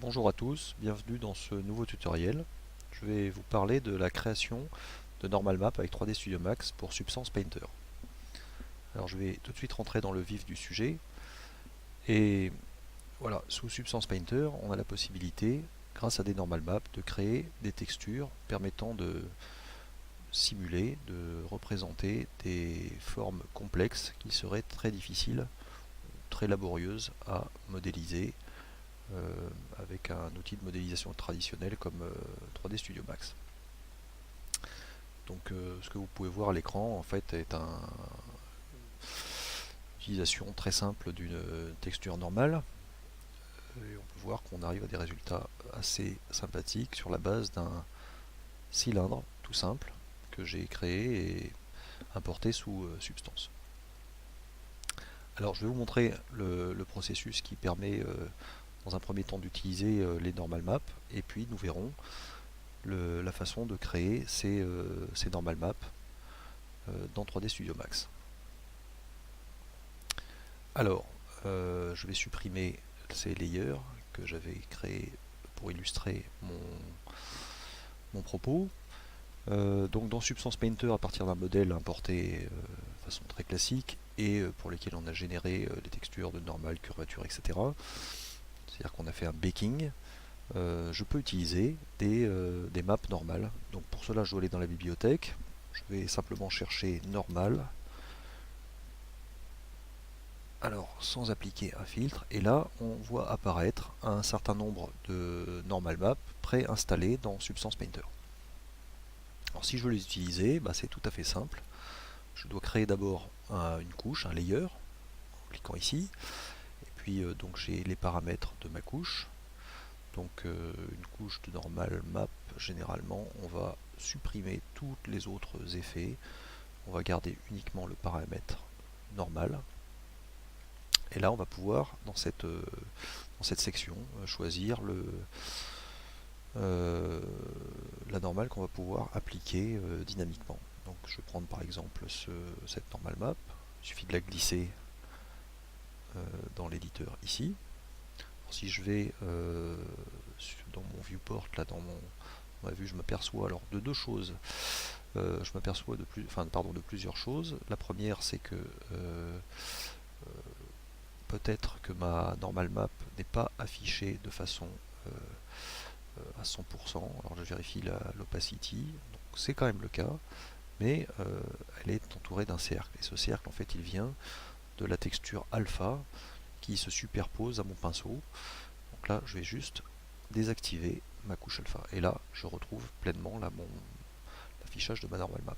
Bonjour à tous, bienvenue dans ce nouveau tutoriel. Je vais vous parler de la création de normal map avec 3D Studio Max pour Substance Painter. Alors je vais tout de suite rentrer dans le vif du sujet. Et voilà, sous Substance Painter, on a la possibilité, grâce à des normal maps, de créer des textures permettant de simuler, de représenter des formes complexes qui seraient très difficiles, très laborieuses à modéliser avec un outil de modélisation traditionnel comme 3D Studio Max. Donc ce que vous pouvez voir à l'écran en fait est une utilisation très simple d'une texture normale. Et on peut voir qu'on arrive à des résultats assez sympathiques sur la base d'un cylindre tout simple que j'ai créé et importé sous Substance. Alors je vais vous montrer le processus qui permet dans un premier temps d'utiliser les normal maps, et puis nous verrons la façon de créer ces normal maps dans 3D Studio Max. Alors, je vais supprimer ces layers que j'avais créés pour illustrer mon propos. Donc dans Substance Painter, à partir d'un modèle importé de façon très classique et pour lesquels on a généré des textures de normal, curvature, etc. C'est-à-dire qu'on a fait un baking. Je peux utiliser des maps normales. Donc pour cela, je dois aller dans la bibliothèque. Je vais simplement chercher normal. Alors, sans appliquer un filtre, et là, on voit apparaître un certain nombre de normal maps préinstallés dans Substance Painter. Alors, si je veux les utiliser, c'est tout à fait simple. Je dois créer d'abord une couche, un layer, en cliquant ici. Et puis, donc j'ai les paramètres de ma couche. Donc, une couche de normal map, généralement, on va supprimer tous les autres effets. On va garder uniquement le paramètre normal. Et là, on va pouvoir, dans cette section, choisir la normale qu'on va pouvoir appliquer dynamiquement. Donc je vais prendre par exemple cette normal map. Il suffit de la glisser dans l'éditeur ici. Alors, si je vais dans mon viewport, là dans ma vue, je m'aperçois alors de deux choses. Je m'aperçois de plusieurs choses. La première, c'est que peut-être que ma normal map n'est pas affichée de façon à 100%. Alors je vérifie l'opacity, donc c'est quand même le cas, mais elle est entourée d'un cercle. Et ce cercle, en fait, il vient de la texture alpha qui se superpose à mon pinceau. Donc là, je vais juste désactiver ma couche alpha. Et là, je retrouve pleinement l'affichage de ma normal map.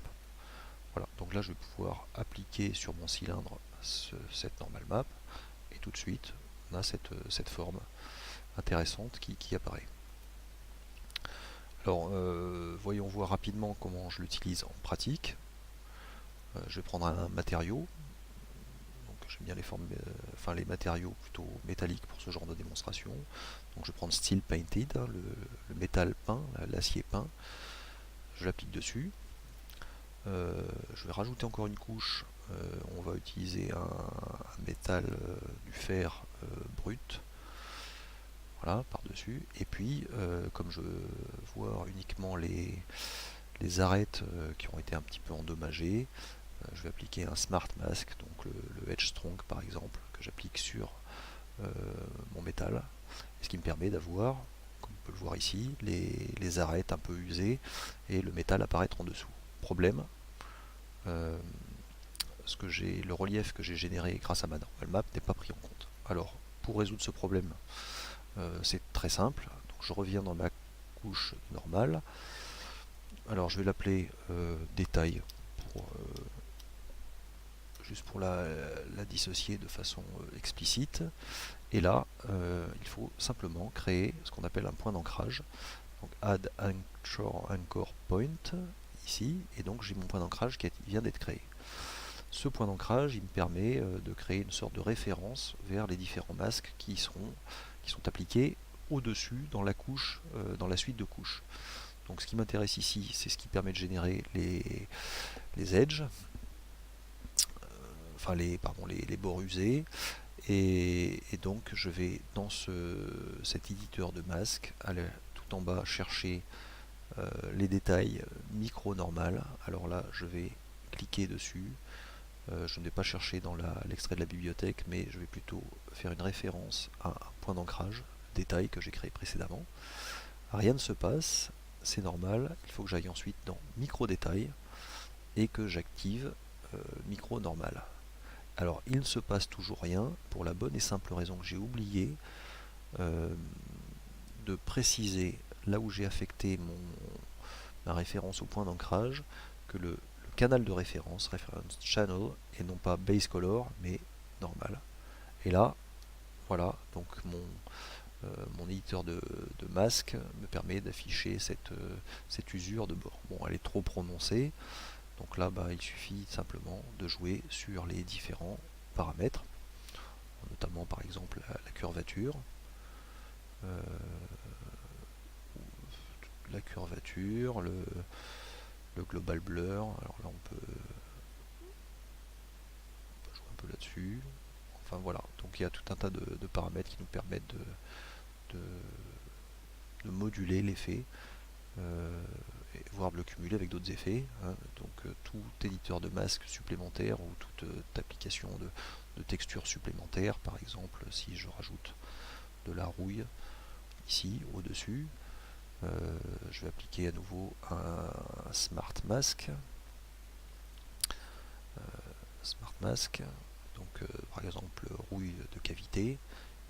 Voilà, donc là, je vais pouvoir appliquer sur mon cylindre cette normal map. Et tout de suite, on a cette forme intéressante qui apparaît. Alors, voyons voir rapidement comment je l'utilise en pratique. Je vais prendre un matériau. Donc, j'aime bien les matériaux plutôt métalliques pour ce genre de démonstration. Donc, je vais prendre Steel Painted, le métal peint, l'acier peint. Je l'applique dessus. Je vais rajouter encore une couche. On va utiliser un métal du fer brut. Voilà, par-dessus. Et puis, comme je vois uniquement les arêtes qui ont été un petit peu endommagées, je vais appliquer un Smart Mask, donc le Edge Strong par exemple, que j'applique sur mon métal. Ce qui me permet d'avoir, comme on peut le voir ici, les arêtes un peu usées et le métal apparaître en dessous. Problème, le relief que j'ai généré grâce à ma normal map n'est pas pris en compte. Alors, pour résoudre ce problème, c'est très simple. Donc, je reviens dans ma couche normale. Alors je vais l'appeler détail juste pour la dissocier de façon explicite. Et là, il faut simplement créer ce qu'on appelle un point d'ancrage. Donc add anchor point ici, et donc j'ai mon point d'ancrage qui vient d'être créé. Ce point d'ancrage, il me permet de créer une sorte de référence vers les différents masques qui sont appliqués au-dessus dans la couche, dans la suite de couches. Donc ce qui m'intéresse ici, c'est ce qui permet de générer les edges, les bords usés, Et donc je vais dans cet éditeur de masque aller tout en bas chercher les détails micro normal. Alors là je vais cliquer dessus. Je ne vais pas chercher dans l'extrait de la bibliothèque, mais je vais plutôt faire une référence à un point d'ancrage, détail que j'ai créé précédemment. Rien ne se passe, c'est normal. Il faut que j'aille ensuite dans micro détail et que j'active micro normal. Alors il ne se passe toujours rien pour la bonne et simple raison que j'ai oublié de préciser là où j'ai affecté ma référence au point d'ancrage que le canal de référence, reference channel, et non pas base color mais normal. Et là, voilà, donc mon éditeur de masque me permet d'afficher cette usure de bord. Bon, elle est trop prononcée, donc là il suffit simplement de jouer sur les différents paramètres, notamment par exemple la curvature, le global blur. Alors là on peut jouer un peu là-dessus. Enfin voilà, donc il y a tout un tas de paramètres qui nous permettent de moduler l'effet, voire de le cumuler avec d'autres effets, hein. Donc tout éditeur de masque supplémentaire ou toute application de texture supplémentaire, par exemple si je rajoute de la rouille ici au-dessus, je vais appliquer à nouveau un Smart Mask. Donc par exemple rouille de cavité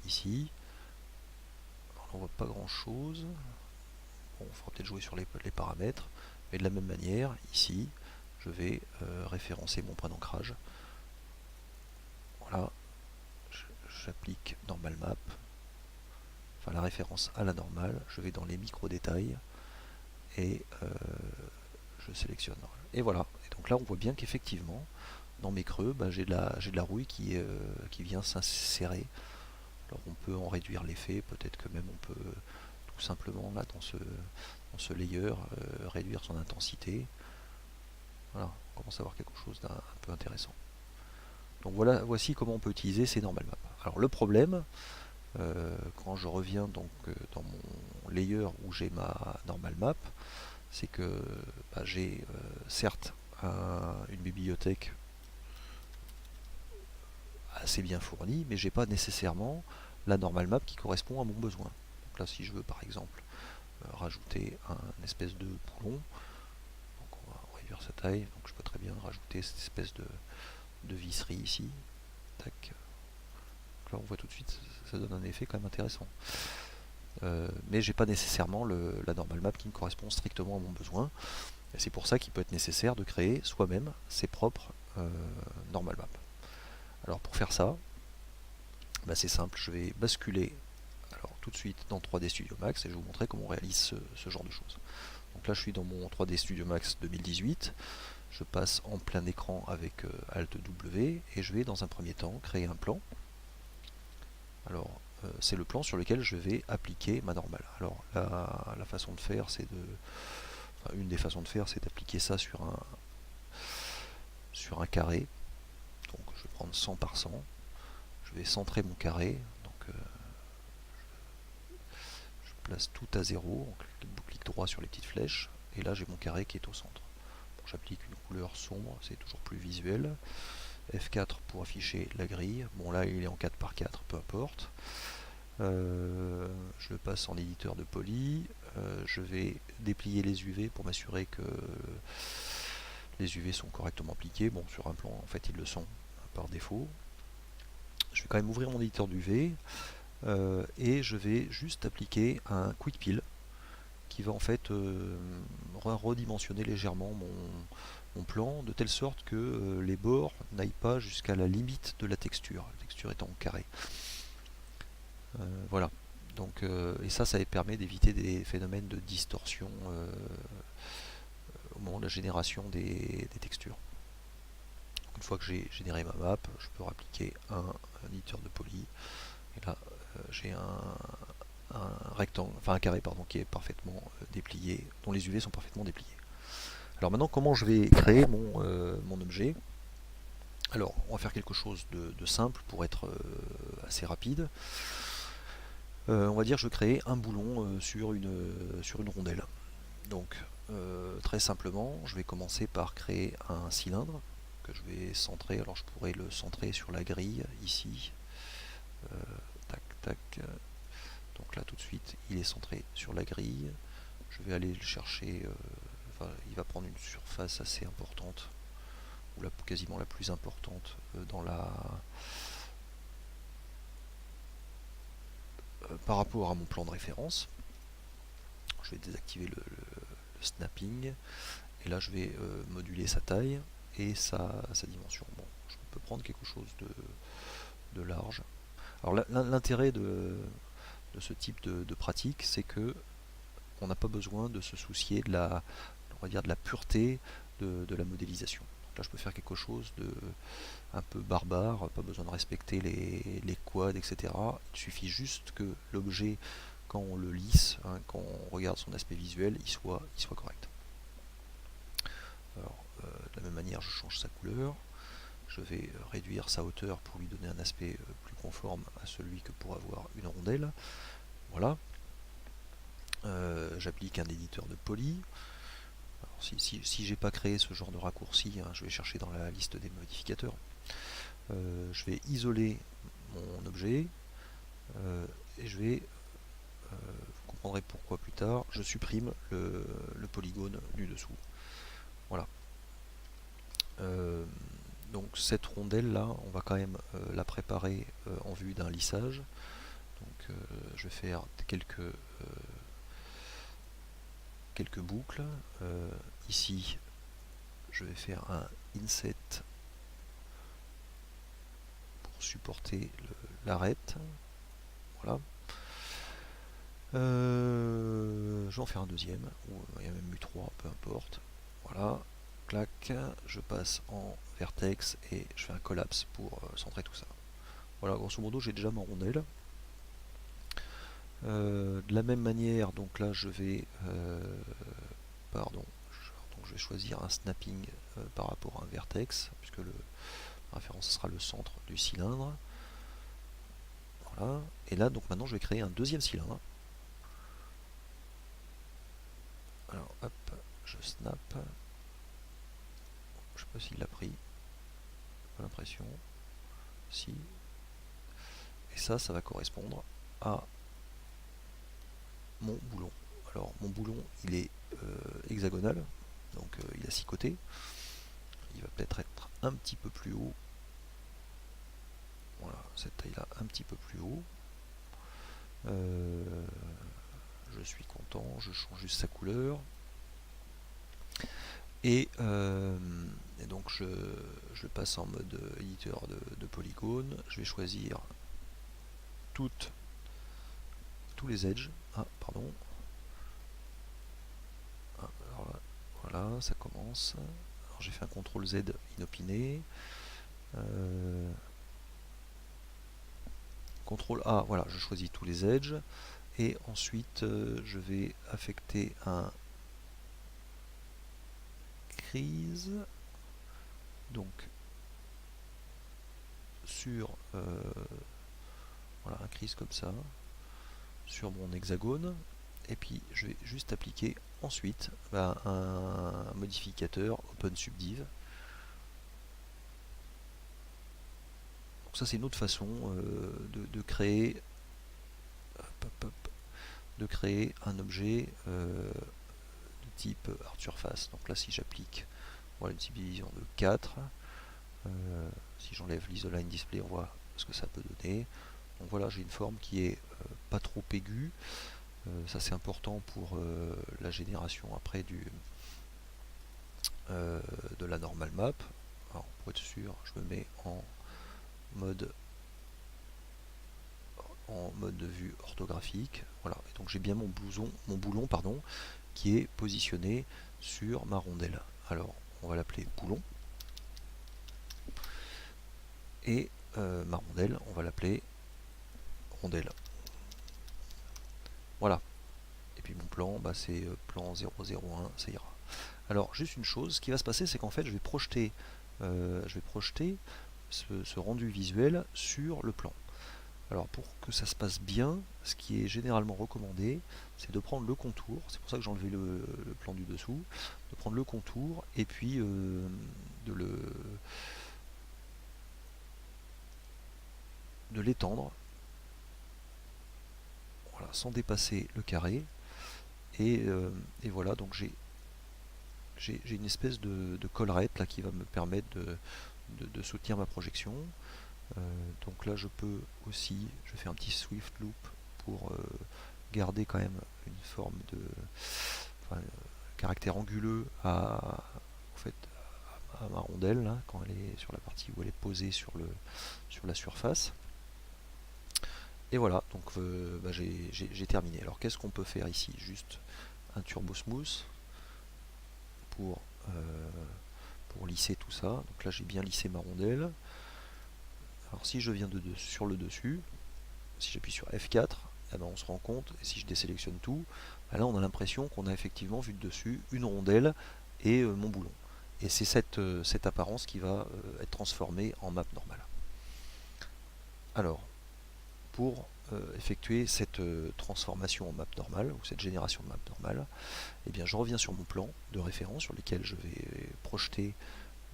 ici. Alors, on voit pas grand chose. Bon, il faudra peut-être jouer sur les paramètres, mais de la même manière ici je vais référencer mon point d'ancrage. Voilà, j'applique normal map, enfin la référence à la normale, je vais dans les micro détails et je sélectionne. Et voilà, et donc là on voit bien qu'effectivement dans mes creux, j'ai de la rouille qui vient s'insérer. Alors on peut en réduire l'effet, peut-être que même on peut tout simplement là dans ce layer réduire son intensité. Voilà, on commence à avoir quelque chose d'un peu intéressant. Donc voilà, voici comment on peut utiliser ces normal maps. Alors le problème, quand je reviens donc dans mon layer où j'ai ma normal map, c'est que j'ai certes une bibliothèque assez bien fournie, mais j'ai pas nécessairement la normal map qui correspond à mon besoin. Donc là, si je veux par exemple rajouter un espèce de boulon, donc on va réduire sa taille, donc je peux très bien rajouter cette espèce de visserie ici. Tac. Donc là, on voit tout de suite, ça donne un effet quand même intéressant. Mais j'ai pas nécessairement la normal map qui me correspond strictement à mon besoin. Et c'est pour ça qu'il peut être nécessaire de créer soi-même ses propres normal map. Alors pour faire ça, c'est simple, je vais basculer alors tout de suite dans 3D Studio Max et je vais vous montrer comment on réalise ce genre de choses. Donc là je suis dans mon 3D Studio Max 2018, je passe en plein écran avec Alt W et je vais dans un premier temps créer un plan. Alors c'est le plan sur lequel je vais appliquer ma normale. Alors la façon de faire, c'est une des façons de faire, c'est d'appliquer ça sur un carré. Donc je vais prendre 100 par 100, je vais centrer mon carré, donc je place tout à 0, on clique droit sur les petites flèches, et là j'ai mon carré qui est au centre. Bon, j'applique une couleur sombre, c'est toujours plus visuel. F4 pour afficher la grille, bon là il est en 4 par 4, peu importe. Je le passe en éditeur de poly, je vais déplier les UV pour m'assurer que les UV sont correctement appliqués. Bon, sur un plan en fait ils le sont par défaut. Je vais quand même ouvrir mon éditeur d'UV et je vais juste appliquer un quick peel qui va en fait redimensionner légèrement mon plan de telle sorte que les bords n'aillent pas jusqu'à la limite de la texture étant carré. Voilà. Donc, et ça permet d'éviter des phénomènes de distorsion au moment de la génération des textures. Donc, une fois que j'ai généré ma map, je peux appliquer un éditeur de poly. Et là, j'ai un rectangle, enfin un carré pardon, qui est parfaitement déplié, dont les UV sont parfaitement dépliés. Alors maintenant, comment je vais créer mon objet? Alors, on va faire quelque chose de simple pour être assez rapide. On va dire que je veux créer un boulon sur une rondelle. Donc, très simplement, je vais commencer par créer un cylindre que je vais centrer. Alors, je pourrais le centrer sur la grille ici. Tac, tac. Donc là, tout de suite, il est centré sur la grille. Je vais aller le chercher. Enfin, il va prendre une surface assez importante, ou quasiment la plus importante par rapport à mon plan de référence. Je vais désactiver le snapping, et là je vais moduler sa taille et sa dimension. Bon, je peux prendre quelque chose de large. Alors l'intérêt de ce type de pratique, c'est que on n'a pas besoin de se soucier on va dire de la pureté de la modélisation. Donc là je peux faire quelque chose de un peu barbare, pas besoin de respecter les quads, etc. Il suffit juste que l'objet, quand on le lisse, hein, quand on regarde son aspect visuel, il soit correct. Alors, de la même manière, je change sa couleur. Je vais réduire sa hauteur pour lui donner un aspect plus conforme à celui que pourrait avoir une rondelle. Voilà. J'applique un éditeur de poly. Alors, si j'ai pas créé ce genre de raccourci, hein, je vais chercher dans la liste des modificateurs. Je vais isoler mon objet et je vais, vous comprendrez pourquoi plus tard, je supprime le polygone du dessous. Voilà. Donc cette rondelle là, on va quand même la préparer en vue d'un lissage. Donc je vais faire quelques boucles. Ici, je vais faire un inset pour supporter l'arête. Voilà. Je vais en faire un deuxième, ou il y a même eu trois, peu importe. Voilà. Clac, je passe en vertex et je fais un collapse pour centrer tout ça. Voilà, grosso modo, j'ai déjà ma rondelle. De la même manière, donc là, je vais, donc je vais choisir un snapping par rapport à un vertex, puisque la référence sera le centre du cylindre. Voilà. Et là, donc maintenant, je vais créer un deuxième cylindre. Alors, hop, je snap. Je sais pas s'il l'a pris. Pas l'impression. Si. Et ça va correspondre à mon boulon. Alors, mon boulon, il est hexagonal, donc il a 6 côtés. Il va peut-être être un petit peu plus haut. Voilà, cette taille-là, un petit peu plus haut. Je suis content, je change juste sa couleur. Et donc je passe en mode éditeur de polygones. Je vais choisir tous les edges. Ah, pardon. Ah, alors là, voilà, ça commence. Alors j'ai fait un CTRL Z inopiné. CTRL A, voilà, je choisis tous les edges. Et ensuite, je vais affecter un crease. Donc, sur voilà, un crease comme ça, sur mon hexagone. Et puis, je vais juste appliquer ensuite un modificateur OpenSubdiv. Donc ça, c'est une autre façon de créer un objet de type hard surface. Donc là, si j'applique voilà, une subdivision de 4, si j'enlève l'isoline display, on voit ce que ça peut donner. Donc voilà, j'ai une forme qui est pas trop aiguë. Ça c'est important pour la génération après de la normal map. Alors pour être sûr, je me mets en mode de vue orthographique. Voilà, et donc j'ai bien mon boulon qui est positionné sur ma rondelle. Alors on va l'appeler boulon. Et ma rondelle, on va l'appeler rondelle. Voilà. Et puis mon plan, c'est plan 001, ça ira. Alors juste une chose, ce qui va se passer, c'est qu'en fait je vais projeter je vais projeter ce rendu visuel sur le plan. Alors pour que ça se passe bien, ce qui est généralement recommandé, c'est de prendre le contour, c'est pour ça que j'ai enlevé le plan du dessous, de prendre le contour et puis de l'étendre, voilà, sans dépasser le carré. Et voilà, donc j'ai une espèce de collerette là qui va me permettre de soutenir ma projection. Donc là je peux aussi, je fais un petit swift loop pour garder quand même une forme de caractère anguleux en fait, à ma rondelle là, quand elle est sur la partie où elle est posée sur la surface. Et voilà, donc j'ai terminé. Alors qu'est-ce qu'on peut faire ici? Juste un turbo smooth pour lisser tout ça. Donc là j'ai bien lissé ma rondelle. Alors si je viens sur le dessus, si j'appuie sur F4, eh ben on se rend compte, et si je désélectionne tout, ben là on a l'impression qu'on a effectivement vu de dessus une rondelle et mon boulon. Et c'est cette apparence qui va être transformée en map normale. Alors, pour effectuer cette transformation en map normale, ou cette génération de map normale, eh bien je reviens sur mon plan de référence sur lequel je vais projeter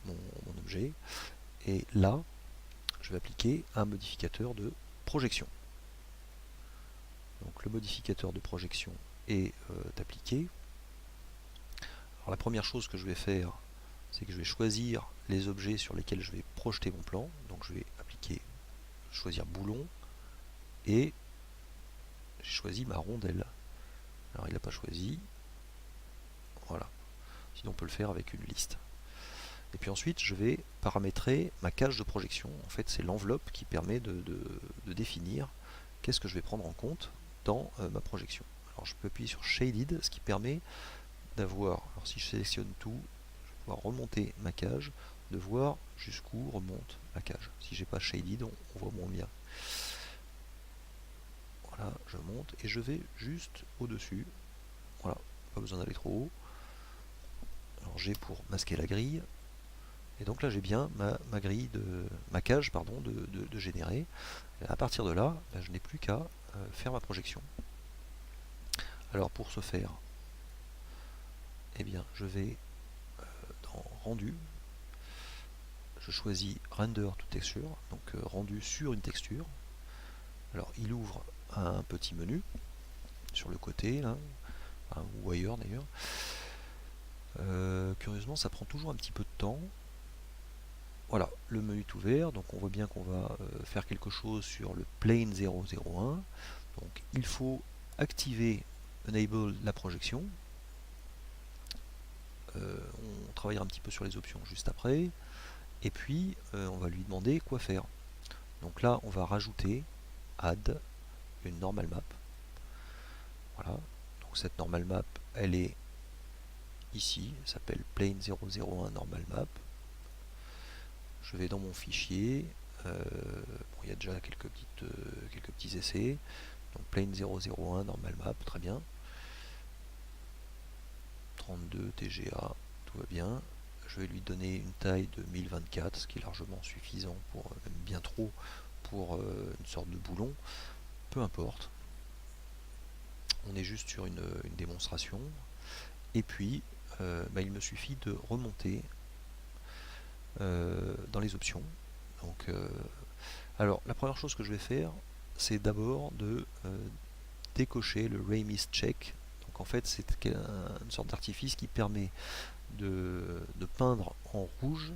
mon objet, et là, je vais appliquer un modificateur de projection. Donc le modificateur de projection est appliqué. Alors la première chose que je vais faire, c'est que je vais choisir les objets sur lesquels je vais projeter mon plan. Donc je vais choisir boulon, et j'ai choisi ma rondelle. Alors il n'a pas choisi. Voilà. Sinon on peut le faire avec une liste. Et puis ensuite je vais paramétrer ma cage de projection. En fait c'est l'enveloppe qui permet de définir qu'est-ce que je vais prendre en compte dans ma projection. Alors je peux appuyer sur Shaded, ce qui permet d'avoir, alors si je sélectionne tout, je vais pouvoir remonter ma cage, de voir jusqu'où remonte ma cage. Si j'ai pas Shaded, on voit moins bien. Voilà, je monte et je vais juste au-dessus. Voilà, pas besoin d'aller trop haut. Alors j'ai pour masquer la grille. Et donc là j'ai bien ma grille ma cage pardon, de générer. Et à partir de là, ben, je n'ai plus qu'à faire ma projection. Alors pour ce faire, eh bien je vais dans rendu, je choisis render to texture, donc rendu sur une texture. Alors il ouvre un petit menu sur le côté là, ou ailleurs d'ailleurs. Curieusement ça prend toujours un petit peu de temps. Voilà, le menu est ouvert, donc on voit bien qu'on va faire quelque chose sur le plane 001. Donc il faut activer Enable la projection. On travaillera un petit peu sur les options juste après. Et puis on va lui demander quoi faire. Donc là on va rajouter Add une normal map. Voilà, donc cette normal map elle est ici, elle s'appelle plane 001 normal map. Je vais dans mon fichier, bon, il y a déjà quelques petits essais. Donc plane 001 normal map, très bien. 32 TGA, tout va bien. Je vais lui donner une taille de 1024, ce qui est largement suffisant, même bien trop, pour une sorte de boulon. Peu importe. On est juste sur une démonstration. Et puis, il me suffit de remonter dans les options. Donc, alors, la première chose que je vais faire, c'est d'abord de décocher le Ray Mist Check. Donc en fait, c'est une sorte d'artifice qui permet de peindre en rouge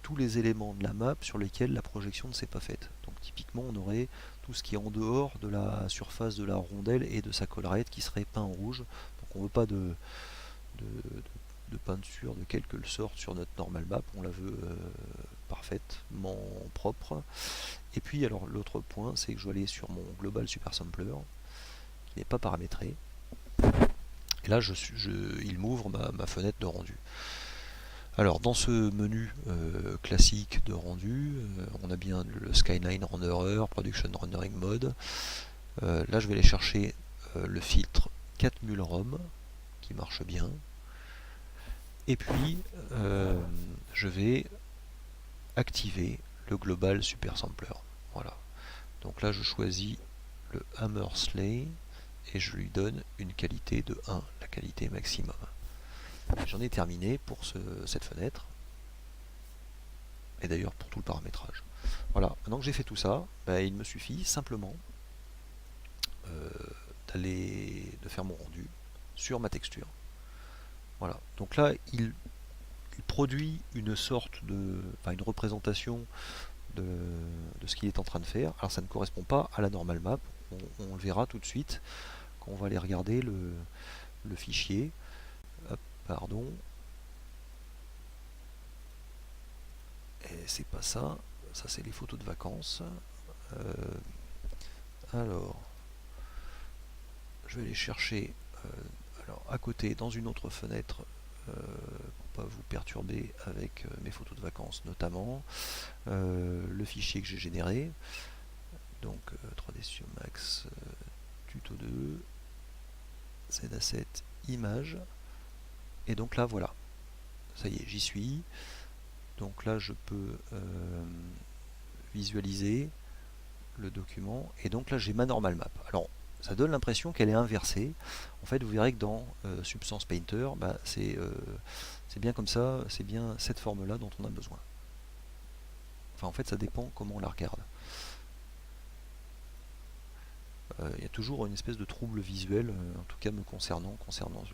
tous les éléments de la map sur lesquels la projection ne s'est pas faite. Donc typiquement, on aurait tout ce qui est en dehors de la surface de la rondelle et de sa collerette qui serait peint en rouge. Donc on ne veut pas de peinture de quelque sorte sur notre normal map, on la veut parfaitement propre. Et puis alors l'autre point, c'est que je vais aller sur mon Global Super Sampler, qui n'est pas paramétré. Et là, il m'ouvre ma fenêtre de rendu. Alors dans ce menu classique de rendu, on a bien le Skyline Renderer, Production Rendering Mode. Là je vais aller chercher le filtre 4 MUL ROM qui marche bien. Et puis je vais activer le Global Super Sampler. Voilà. Donc là je choisis le Hammersley et je lui donne une qualité de 1, la qualité maximum. J'en ai terminé pour cette fenêtre, et d'ailleurs pour tout le paramétrage. Voilà, maintenant que j'ai fait tout ça, il me suffit simplement de faire mon rendu sur ma texture. Voilà, donc là il produit une sorte de, une représentation de ce qu'il est en train de faire. Alors ça ne correspond pas à la normal map, on le verra tout de suite quand on va aller regarder le fichier. Hop, pardon. Et c'est pas ça, ça c'est les photos de vacances. Alors, je vais les chercher alors, à côté dans une autre fenêtre pour pas vous perturber avec mes photos de vacances notamment. Le fichier que j'ai généré, donc 3D Studio Max tuto 2, Z-Asset image, et donc là voilà, ça y est, j'y suis. Donc là je peux visualiser le document, et donc là j'ai ma normal map. Alors ça donne l'impression qu'elle est inversée. En fait vous verrez que dans Substance Painter, c'est bien comme ça, c'est bien cette forme là dont on a besoin. Enfin en fait ça dépend comment on la regarde. Il y a toujours une espèce de trouble visuel, en tout cas me concernant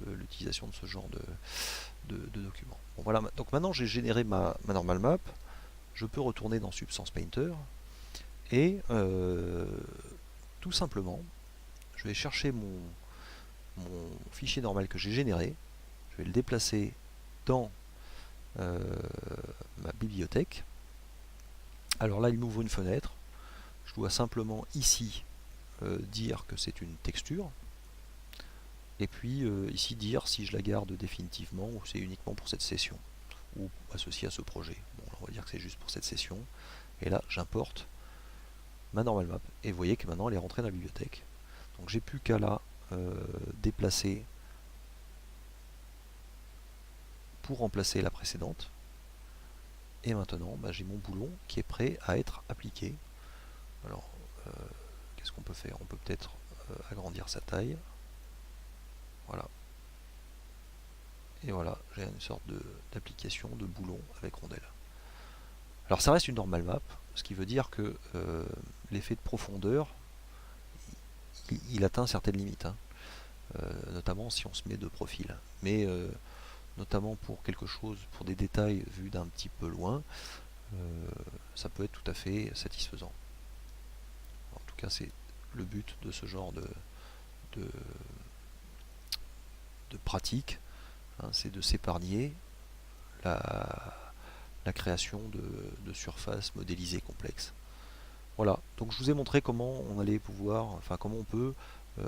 l'utilisation de ce genre de document. Bon, voilà, donc maintenant j'ai généré ma normal map, je peux retourner dans Substance Painter et tout simplement je vais chercher mon fichier normal que j'ai généré, je vais le déplacer dans ma bibliothèque. Alors là il m'ouvre une fenêtre, je dois simplement ici dire que c'est une texture, et puis ici dire si je la garde définitivement ou c'est uniquement pour cette session ou associé à ce projet. Bon, on va dire que c'est juste pour cette session, et là j'importe ma normal map et vous voyez que maintenant elle est rentrée dans la bibliothèque. Donc j'ai plus qu'à la déplacer pour remplacer la précédente, et maintenant j'ai mon boulon qui est prêt à être appliqué. Alors qu'est-ce qu'on peut faire? On peut peut-être agrandir sa taille. Voilà. Et voilà, j'ai une sorte d'application de boulon avec rondelle. Alors ça reste une normal map, ce qui veut dire que l'effet de profondeur, il atteint certaines limites, hein. Notamment si on se met de profil. Mais notamment pour quelque chose, pour des détails vus d'un petit peu loin, ça peut être tout à fait satisfaisant. En tout cas, c'est le but de ce genre de pratique, hein, c'est de s'épargner la création de surfaces modélisées complexes. Voilà, donc je vous ai montré comment on allait pouvoir, enfin comment on peut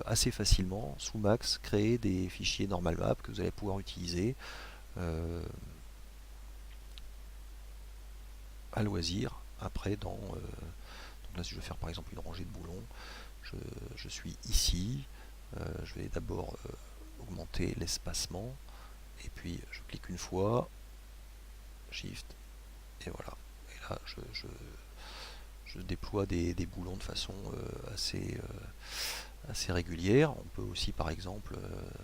assez facilement sous Max créer des fichiers normal map que vous allez pouvoir utiliser à loisir après donc là si je veux faire par exemple une rangée de boulons, je suis ici, je vais d'abord augmenter l'espacement, et puis je clique une fois, Shift, et voilà. Et là je déploie des boulons de façon assez régulière. On peut aussi par exemple,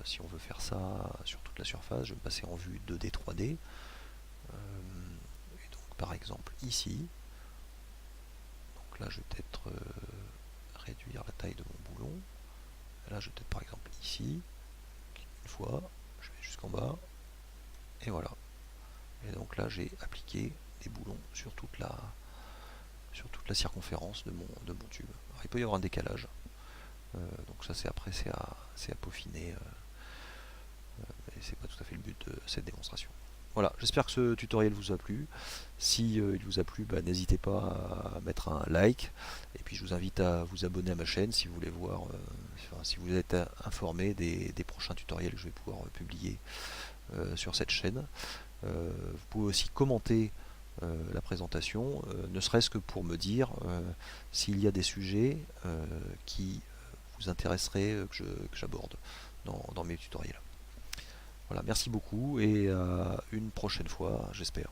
si on veut faire ça sur toute la surface, je vais passer en vue 2D, 3D. Et donc par exemple ici, donc là je vais peut-être réduire la taille de mon boulon. Là je vais peut-être par exemple ici, une fois, je vais jusqu'en bas, et voilà. Et donc là j'ai appliqué des boulons sur toute la circonférence de mon tube. Alors, il peut y avoir un décalage, donc ça c'est après c'est à peaufiner, et c'est pas tout à fait le but de cette démonstration. Voilà, j'espère que ce tutoriel vous a plu. Si il vous a plu, n'hésitez pas à mettre un like, et puis je vous invite à vous abonner à ma chaîne si vous voulez voir, si vous êtes informé des prochains tutoriels que je vais pouvoir publier sur cette chaîne. Vous pouvez aussi commenter la présentation, ne serait-ce que pour me dire s'il y a des sujets qui vous intéresseraient que j'aborde dans mes tutoriels. Voilà, merci beaucoup et à une prochaine fois, j'espère.